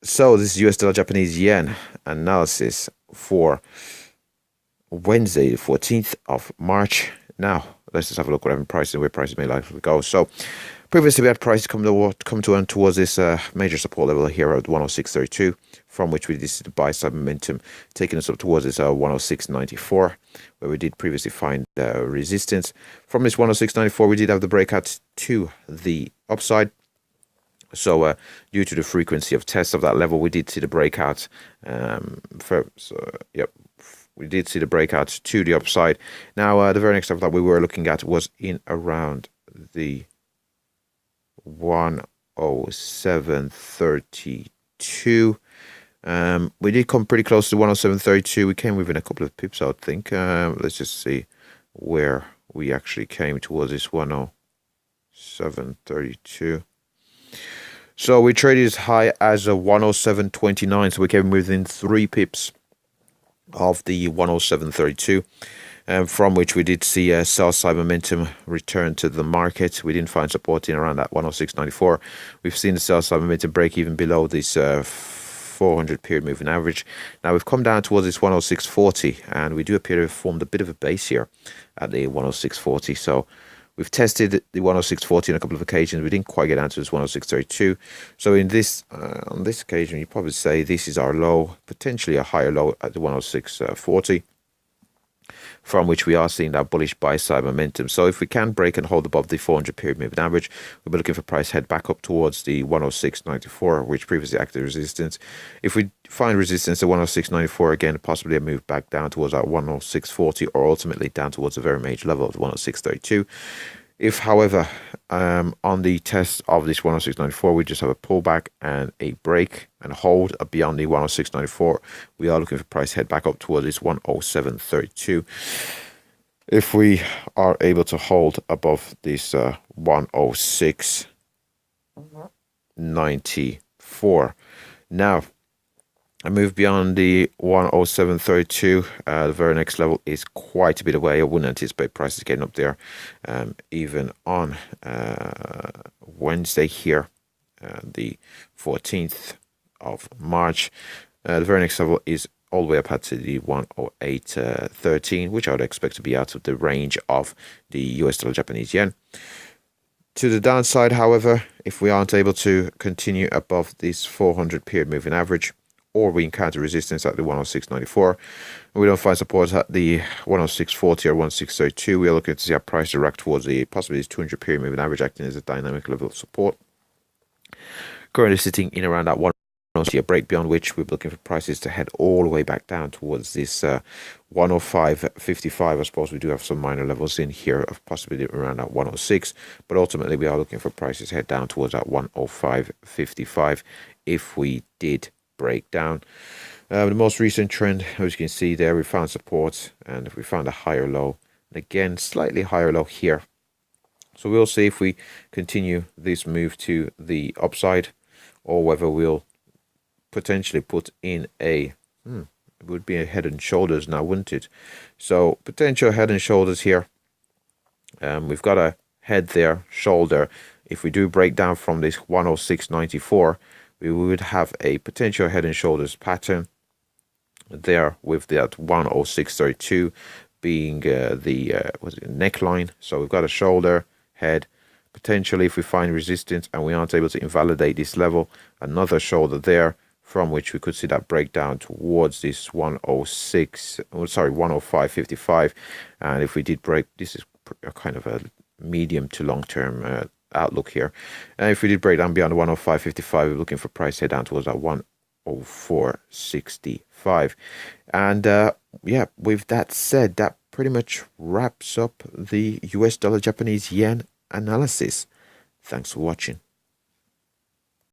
So this is US dollar Japanese yen analysis for Wednesday, the 14th of March. Now, let's just have a look at prices and where prices may likely go. So, previously we had prices come to towards this major support level here at 106.32, from which we did see the buy side momentum taking us up towards this 106.94, where we did previously find resistance. From this 106.94, we did have the breakout to the upside. So due to the frequency of tests of that level, we did see the breakout. We did see the breakout to the upside. Now, the very next level that we were looking at was in around the 107.32. We did come pretty close to 107.32. We came within a couple of pips, I think. Let's just see where we actually came towards this 107.32. So we traded as high as a 107.29, so we came within 3 pips of the 107.32, from which we did see a sell side momentum return to the market. We didn't find support in around that 106.94. We've seen the sell side momentum break even below this 400 period moving average. Now we've come down towards this 106.40, and we do appear to have formed a bit of a base here at the 106.40. So we've tested the 106.40 on a couple of occasions. We didn't quite get down to this 106.32. So in this on this occasion, you probably say this is our low, potentially a higher low at the 106.40, from which we are seeing that bullish buy side momentum. So if we can break and hold above the 400 period moving average, we'll be looking for price head back up towards the 106.94, which previously acted as resistance. If we find resistance at 106.94 again, possibly a move back down towards that 106.40, or ultimately down towards a very major level of 106.32. If, however, on the test of this 106.94, we just have a pullback and a break and hold beyond the 106.94, we are looking for price head back up towards this 107.32. If we are able to hold above this 106.94. Now, I move beyond the 107.32. The very next level is quite a bit away. I wouldn't anticipate prices getting up there, even on Wednesday here, the 14th of March. The very next level is all the way up to the 108.13, which I would expect to be out of the range of the US dollar Japanese yen. To the downside, however, if we aren't able to continue above this 400 period moving average, or we encounter resistance at the 106.94, and we don't find support at the 106.40 or 106.32, we are looking to see our price direct towards the possibly 200 period moving average, acting as a dynamic level of support. Currently sitting in around that 106, a break beyond which we're looking for prices to head all the way back down towards this 105.55. I suppose we do have some minor levels in here of possibly around that 106, but ultimately we are looking for prices to head down towards that 105.55 if we did break down. The most recent trend, as you can see there, we found support and we found a higher low, and again slightly higher low here. So we'll see if we continue this move to the upside, or whether we'll potentially put in a it would be a head and shoulders now, wouldn't it? So potential head and shoulders here. We've got a head there, shoulder. If we do break down from this 106.94, we would have a potential head and shoulders pattern there, with that 106.32 being the neckline. So we've got a shoulder, head, potentially if we find resistance and we aren't able to invalidate this level, another shoulder there, from which we could see that breakdown towards this 105.55. And if we did break, this is a kind of a medium to long term outlook here. And if we did break down beyond the 105.55, we're looking for price head down towards that 104.65. And yeah, with that said, that pretty much wraps up the US dollar Japanese yen analysis. Thanks for watching.